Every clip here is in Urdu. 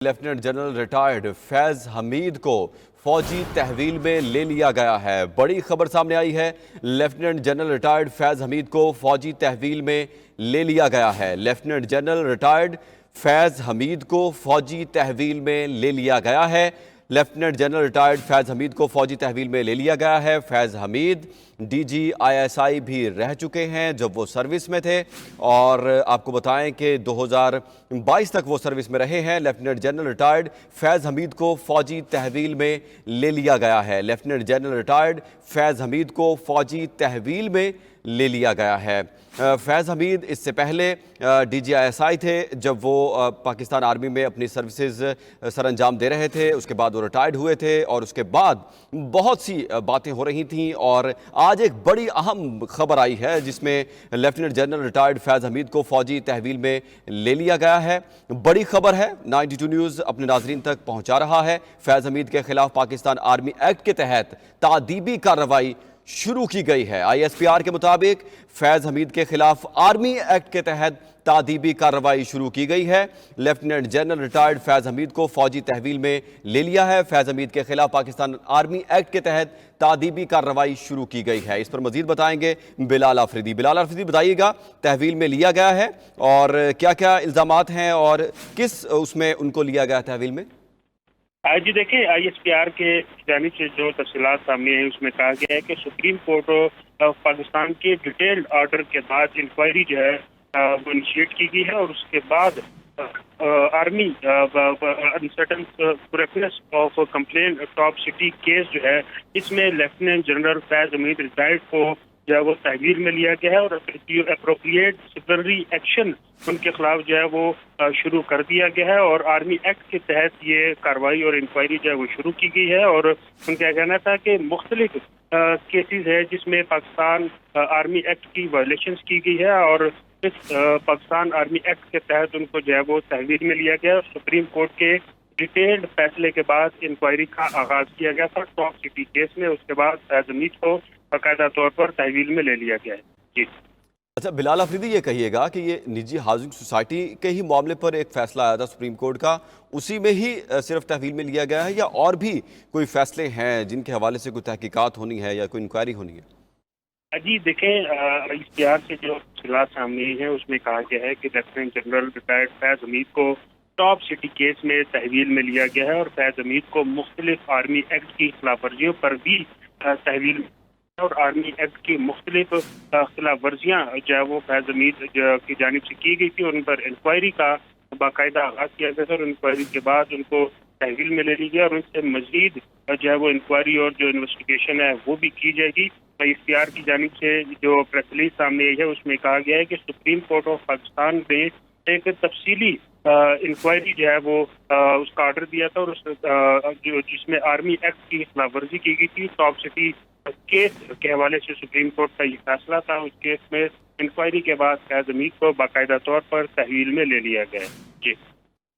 لیفٹیننٹ جنرل ریٹائرڈ فیض حمید کو فوجی تحویل میں لے لیا گیا ہے۔ بڑی خبر سامنے آئی ہے۔ لیفٹیننٹ جنرل ریٹائرڈ فیض حمید کو فوجی تحویل میں لے لیا گیا ہے۔ لیفٹیننٹ جنرل ریٹائرڈ فیض حمید کو فوجی تحویل میں لے لیا گیا ہے۔ لیفٹیننٹ جنرل ریٹائرڈ فیض حمید کو فوجی تحویل میں لے لیا گیا ہے۔ فیض حمید D G I S I بھی رہ چکے ہیں جب وہ سروس میں تھے، اور آپ کو بتائیں کہ 2022 تک وہ سروس میں رہے ہیں۔ لیفٹیننٹ جنرل ریٹائرڈ فیض حمید کو فوجی تحویل میں لے لیا گیا ہے۔ لیفٹیننٹ جنرل ریٹائرڈ فیض حمید کو فوجی تحویل میں لے لیا گیا ہے۔ فیض حمید اس سے پہلے D G I S I تھے جب وہ پاکستان آرمی میں اپنی سروسز سر انجام دے رہے تھے۔ اس کے بعد وہ ریٹائرڈ ہوئے تھے، اور اس کے بعد بہت سی باتیں ہو رہی تھیں، اور آج ایک بڑی اہم خبر آئی ہے جس میں لیفٹیننٹ جنرل ریٹائرڈ فیض حمید کو فوجی تحویل میں لے لیا گیا ہے۔ بڑی خبر ہے، 92 نیوز اپنے ناظرین تک پہنچا رہا ہے۔ فیض حمید کے خلاف پاکستان آرمی ایکٹ کے تحت تعدیبی کارروائی شروع کی گئی ہے۔ آئی ایس پی آر کے مطابق فیض حمید کے خلاف آرمی ایکٹ کے تحت تعدیبی کارروائی شروع کی گئی ہے۔ لیفٹیننٹ جنرل ریٹائرڈ فیض حمید کو فوجی تحویل میں لے لیا ہے۔ فیض حمید کے خلاف پاکستان آرمی ایکٹ کے تحت تعدیبی کارروائی شروع کی گئی ہے۔ اس پر مزید بتائیں گے بلال آفریدی۔ بلال آفریدی، بتائیے گا تحویل میں لیا گیا ہے اور کیا کیا الزامات ہیں اور کس اس میں ان کو لیا گیا تحویل میں؟ جی دیکھیں، آئی ایس پی آر کے جانب سے جو تفصیلات سامنے ہیں اس میں کہا گیا ہے کہ سپریم کورٹ پاکستان کے ڈیٹیلڈ آرڈر کے بعد انکوائری جو ہے وہ انیشیٹ کی گئی ہے، اور اس کے بعد آرمی انسرٹن preference of complaint top city case جو ہے، اس میں lieutenant general Faiz Hameed retired کو جو ہے وہ تحویل میں لیا گیا ہے، اور اپروپریٹ ڈسپلنری ایکشن ان کے خلاف جو ہے وہ شروع کر دیا گیا ہے، اور آرمی ایکٹ کے تحت یہ کارروائی اور انکوائری جو ہے وہ شروع کی گئی ہے۔ اور ان کا کہنا تھا کہ مختلف کیسز ہے جس میں پاکستان آرمی ایکٹ کی وائلیشنز کی گئی ہے، اور اس پاکستان آرمی ایکٹ کے تحت ان کو جو ہے وہ تحویل میں لیا گیا۔ سپریم کورٹ کے ڈیٹیلڈ فیصلے کے بعد انکوائری کا آغاز کیا گیا تھا ٹاپ سٹی کیس میں۔ اس کے بعد فیض حمید کو باقاعدہ طور پر تحویل میں لے لیا گیا ہے۔ جی اچھا بلال آفریدی، یہ کہیے گا کہ یہ نجی ہاؤسنگ سوسائٹی کے ہی معاملے پر ایک فیصلہ آیا تھا سپریم کورٹ کا، اسی میں ہی صرف تحویل میں لیا گیا ہے، یا اور بھی کوئی فیصلے ہیں جن کے حوالے سے کوئی تحقیقات ہونی ہے یا کوئی انکوائری ہونی ہے؟ جی دیکھیں، اختیار سے جو تفصیلات سامنے آئی ہیں اس میں کہا گیا ہے کہ لیفٹیننٹ جنرل ریٹائرڈ فیض حمید کو ٹاپ سٹی کیس میں تحویل میں لیا گیا ہے، اور فیض حمید کو مختلف آرمی ایکٹ کی خلاف ورزیوں پر بھی تحویل میں، اور آرمی ایکٹ کی مختلف خلاف ورزیاں جو ہے وہ فیض حمید کی جانب سے کی گئی تھی، اور ان پر انکوائری کا باقاعدہ آغاز کیا گیا تھا، اور انکوائری کے بعد ان کو تحویل میں لے لی گیا، اور ان سے مزید جو ہے وہ انکوائری اور جو انویسٹیگیشن ہے وہ بھی کی جائے گی۔ اختیار کی جانب سے جو پریس ریلیز سامنے آئی ہے اس میں کہا گیا ہے کہ سپریم کورٹ آف پاکستان نے ایک تفصیلی انکوائری جو ہے وہ اس کا آرڈر دیا تھا، اور جس میں آرمی ایکٹ کی خلاف ورزی کی گئی تھی ٹاپ سٹی کیس کے حوالے سے سپریم کورٹ کا یہ فیصلہ تھا۔ اس کیس میں انکوائری کے بعد فیض حمید کو باقاعدہ طور پر تحویل میں لے لیا گیا ہے۔ جی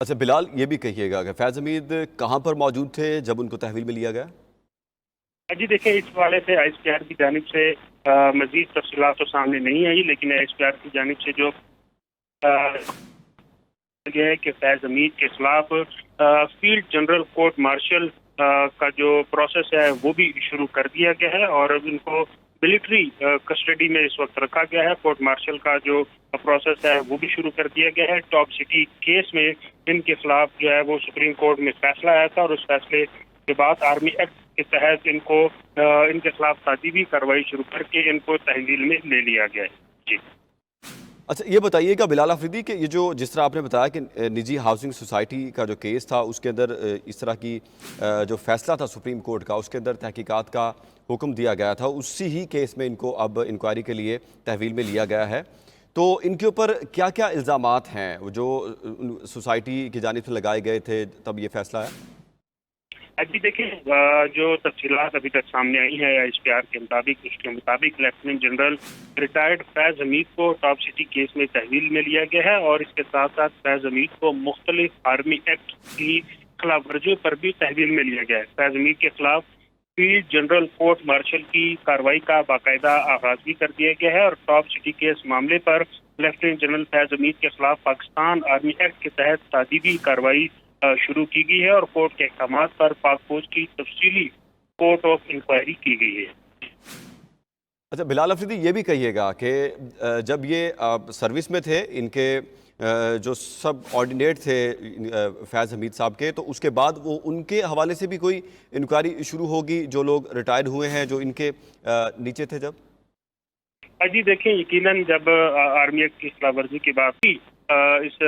اچھا بلال، یہ بھی کہیے گا کہ فیض حمید کہاں پر موجود تھے جب ان کو تحویل میں لیا گیا؟ جی دیکھیں، اس حوالے سے آئی ایس پی آر کی جانب سے مزید تفصیلات تو سامنے نہیں آئی، لیکن آئی ایس پی آر کی جانب سے جو یہ ہے کہ فیض حمید کے خلاف فیلڈ جنرل کورٹ مارشل کا جو پروسیس ہے وہ بھی شروع کر دیا گیا ہے، اور ان کو ملٹری کسٹڈی میں اس وقت رکھا گیا ہے۔ کورٹ مارشل کا جو پروسیس ہے وہ بھی شروع کر دیا گیا ہے۔ ٹاپ سٹی کیس میں ان کے خلاف جو ہے وہ سپریم کورٹ میں فیصلہ آیا تھا، اور اس فیصلے کے بعد آرمی ایکٹ کے تحت ان کے خلاف تعدیبی کارروائی شروع کر کے ان کو تحویل میں لے لیا گیا ہے۔ جی اچھا یہ بتائیے گا بلال آفریدی کہ یہ جو جس طرح آپ نے بتایا کہ نجی ہاؤسنگ سوسائٹی کا جو کیس تھا اس کے اندر اس طرح کی جو فیصلہ تھا سپریم کورٹ کا، اس کے اندر تحقیقات کا حکم دیا گیا تھا، اسی ہی کیس میں ان کو اب انکوائری کے لیے تحویل میں لیا گیا ہے، تو ان کے اوپر کیا کیا الزامات ہیں جو سوسائٹی کی جانب سے لگائے گئے تھے تب یہ فیصلہ ہے؟ جی دیکھیں، جو تفصیلات ابھی تک سامنے آئی ہیں آئی ایس پی آر کے مطابق، اس کے مطابق لیفٹیننٹ جنرل ریٹائرڈ فیض حمید کو ٹاپ سٹی کیس میں تحویل میں لیا گیا ہے، اور اس کے ساتھ ساتھ فیض حمید کو مختلف آرمی ایکٹ کی خلاف ورزیوں پر بھی تحویل میں لیا گیا ہے۔ فیض حمید کے خلاف فیلڈ جنرل کورٹ مارشل کی کارروائی کا باقاعدہ آغاز بھی کر دیا گیا ہے، اور ٹاپ سٹی کیس معاملے پر لیفٹیننٹ جنرل فیض حمید کے خلاف پاکستان آرمی ایکٹ کے تحت تعدیبی کارروائی شروع کی گئی ہے اور کورٹ کے احکامات پر پاک فوج کی تفصیلی کورٹ آف انکوائری کی گئی ہے۔ اچھا بلال افریدی، یہ بھی کہیے گا کہ جب یہ سروس میں تھے، ان کے جو سب آرڈینیٹ تھے فیض حمید صاحب کے، تو اس کے بعد وہ ان کے حوالے سے بھی کوئی انکوائری شروع ہوگی جو لوگ ریٹائر ہوئے ہیں، جو ان کے نیچے تھے جب؟ جی دیکھیں، یقیناً جب آرمی ایکٹ کی خلاف ورزی کی بات کی، اس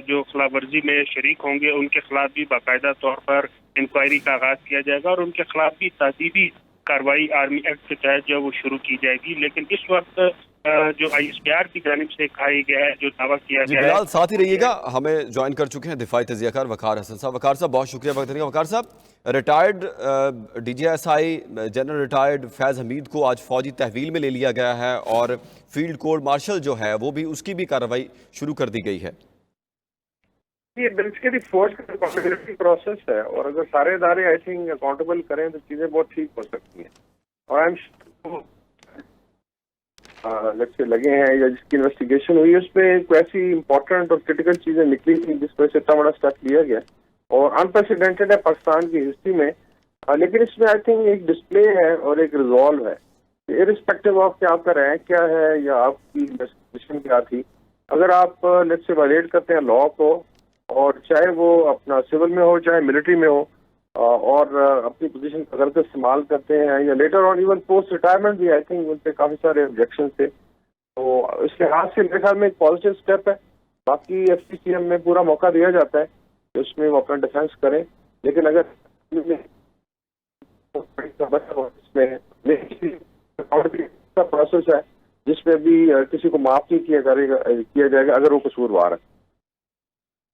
جو خلاف ورزی میں شریک ہوں گے ان کے خلاف بھی باقاعدہ طور پر انکوائری کا آغاز کیا جائے گا اور ان کے خلاف بھی تادیبی کارروائی آرمی ایکٹ کے تحت جو وہ شروع کی جائے گی۔ لیکن اس وقت جو ISPR کی جانب سے کہا گیا ہے، جو دعویٰ کیا جی گیا ہے، بلال، ساتھ ہی رہیے گا، ہمیں جوائن کر چکے ہیں دفاعی تجزیہ کار وقار حسن صاحب۔ وقار صاحب بہت شکریہ وقت دینے کا۔ وقار صاحب، ریٹائرڈ DGSI جنرل ریٹائرڈ فیض حمید کو آج فوجی تحویل میں لے لیا گیا ہے اور فیلڈ کورٹ مارشل جو ہے وہ بھی اس کی بھی کارروائی شروع کر دی گئی ہے۔ یہ بیسیکلی فورس کا اکاؤنٹیبلٹی پروسیس ہے، اور اگر سارے ادارے آئی تھنک اکاؤنٹیبل کریں تو چیزیں بہت ٹھیک ہو سکتی ہیں۔ اور لگے ہیں یا جس کی انویسٹیگیشن ہوئی اس میں کوئی ایسی امپورٹنٹ اور کرٹیکل چیزیں نکلی تھیں جس وجہ سے اتنا بڑا اسٹیپ لیا گیا اور انپریسیڈنٹڈ ہے پاکستان کی ہسٹری میں۔ لیکن اس میں آئی تھنک ایک ڈسپلے ہے اور ایک ریزالو ہے، ارسپیکٹو آف کہ آپ کا رینک کیا ہے یا آپ کی انویسٹیگیشن کیا تھی، اگر آپ لیٹس سے وائلیٹ کرتے ہیں لا کو، اور چاہے وہ اپنا سول میں ہو چاہے ملٹری میں ہو، اور اپنی پوزیشن کا غلط استعمال کرتے ہیں یا later on even post retirement بھی آئی تھنک ان پہ کافی سارے آبجیکشن تھے، تو اس لحاظ سے میرے خیال میں ایک پازیٹیو اسٹیپ ہے۔ باقی FCCM میں پورا موقع دیا جاتا ہے کہ اس میں وہ اپنا ڈیفینس کریں، لیکن اگر اس میں پروسیس ہے جس میں بھی کسی کو معاف نہیں کیا جائے گا اگر وہ قصوروار ہے۔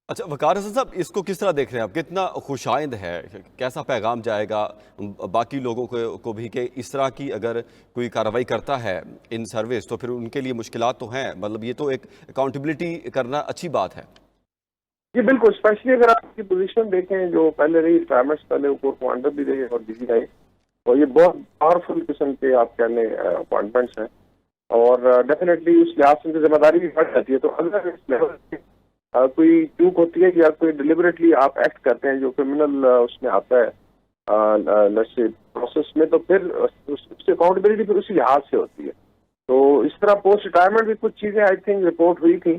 اچھا وقار حسن صاحب، اس کو کس طرح دیکھ رہے ہیں آپ؟ کتنا خوش آئند ہے، کیسا پیغام جائے گا باقی لوگوں کو بھی کہ اس طرح کی اگر کوئی کارروائی کرتا ہے ان سروس تو پھر ان کے لیے مشکلات تو ہیں، مطلب یہ تو ایک اکاؤنٹیبلٹی کرنا اچھی بات ہے۔ جی بالکل، اسپیشلی اگر آپ کی پوزیشن دیکھیں جو پہلے رہی ریٹائرمنٹ پہلے وہ کمانڈر بھی رہے اور DGI، اور یہ بہت پاورفل قسم کے آپ کہہ لیں اپوائنٹمنٹس ہیں، اور ڈیفینیٹلی اس لحاظ سے ان کی ذمہ داری بھی بڑھ جاتی ہے۔ تو اگر اس لیول پہ کوئی چوک ہوتی ہے یا کوئی ڈیلیبریٹلی آپ ایکٹ کرتے ہیں جو کرمنل اس میں آتا ہے پروسیس میں، تو پھر اس سے اکاؤنٹیبلٹی پھر اسی لحاظ سے ہوتی ہے۔ تو اس طرح پوسٹ ریٹائرمنٹ بھی کچھ چیزیں آئی تھنک رپورٹ ہوئی تھی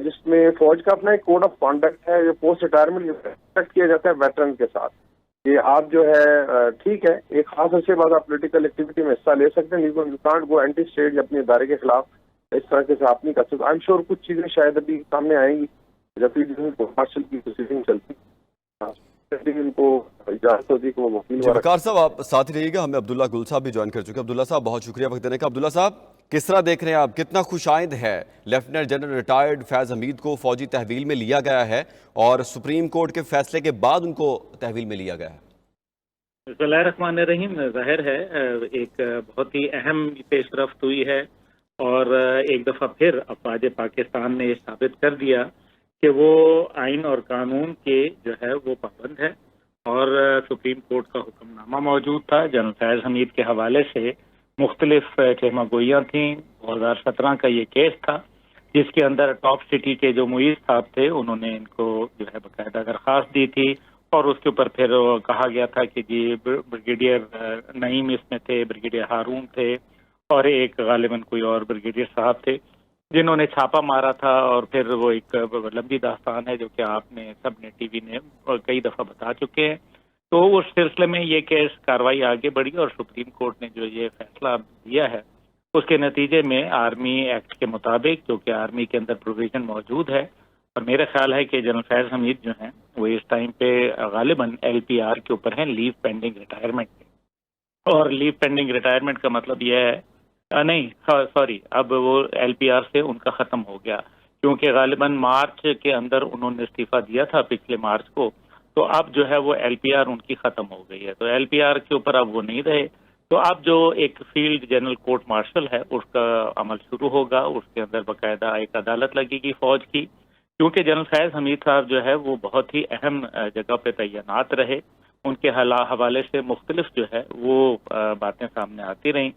جس میں فوج کا اپنا ایک کوڈ آف کانڈکٹ ہے جو پوسٹ ریٹائرمنٹ ایکسپیکٹ کیا جاتا ہے ویٹرن کے ساتھ، کہ آپ جو ہے ٹھیک ہے ایک خاص عرصے بعد آپ پولیٹیکل ایکٹیویٹی میں حصہ لے سکتے ہیں، لیکن you can't go anti state اپنے ادارے کے خلاف اس طرح کے سے آپ نہیں کر سکتے۔ آئی ایم شیور کچھ چیزیں شاید ابھی سامنے آئیں گی جب مارشل کی پروسیڈنگ چلتی ان کو اجازت ہوتی ہے کہ وہ وکیل جی وقار صاحب آپ ساتھ ہی رہیے گا، ہمیں عبداللہ گل صاحب بھی جوائن کر چکے ہیں۔ عبداللہ صاحب بہت شکریہ وقت دینے کا۔ عبداللہ صاحب کس طرح دیکھ رہے ہیں آپ، کتنا خوش آئند ہے لیفٹیننٹ جنرل ریٹائرڈ فیض حمید کو فوجی تحویل میں لیا گیا ہے اور سپریم کورٹ کے فیصلے کے بعد ان کو تحویل میں لیا گیا ہے؟ بسم اللہ الرحمن الرحیم، ظاہر ہے ایک بہت ہی اہم پیش رفت ہوئی ہے، اور ایک دفعہ پھر افواج پاکستان نے یہ ثابت کر دیا کہ وہ آئین اور قانون کے جو ہے وہ پابند ہے، اور سپریم کورٹ کا حکم نامہ موجود تھا جنرل فیض حمید کے حوالے سے، مختلف چہمہ گوئیاں تھیں۔ 2017 کا یہ کیس تھا جس کے اندر ٹاپ سٹی کے جو معیز صاحب تھے انہوں نے ان کو جو ہے باقاعدہ درخواست دی تھی، اور اس کے اوپر پھر کہا گیا تھا کہ جی بریگیڈیئر نعیم اس میں تھے، بریگیڈیئر ہارون تھے، اور ایک غالباً کوئی اور بریگیڈیئر صاحب تھے جنہوں نے چھاپا مارا تھا، اور پھر وہ ایک لمبی داستان ہے جو کہ آپ نے سب نے ٹی وی نے کئی دفعہ بتا چکے ہیں۔ تو اس سلسلے میں یہ کیس کاروائی آگے بڑھی اور سپریم کورٹ نے جو یہ فیصلہ دیا ہے اس کے نتیجے میں آرمی ایکٹ کے مطابق، جو کہ آرمی کے اندر پروویژن موجود ہے، اور میرا خیال ہے کہ جنرل فیض حمید جو ہیں وہ اس ٹائم پہ غالباً LPR کے اوپر ہیں، لیو پینڈنگ ریٹائرمنٹ پہ، اور لیو پینڈنگ ریٹائرمنٹ کا مطلب یہ ہے نہیں سوری اب وہ LPR سے ان کا ختم ہو گیا، کیونکہ غالباً مارچ کے اندر انہوں نے استعفیٰ دیا تھا پچھلے مارچ کو، تو اب جو ہے وہ LPR ان کی ختم ہو گئی ہے، تو LPR کے اوپر اب وہ نہیں رہے، تو اب جو ایک فیلڈ جنرل کورٹ مارشل ہے اس کا عمل شروع ہوگا، اس کے اندر باقاعدہ ایک عدالت لگے گی فوج کی، کیونکہ جنرل فیض حمید صاحب جو ہے وہ بہت ہی اہم جگہ پہ تعینات رہے، ان کے حوالے سے مختلف جو ہے وہ باتیں سامنے آتی رہیں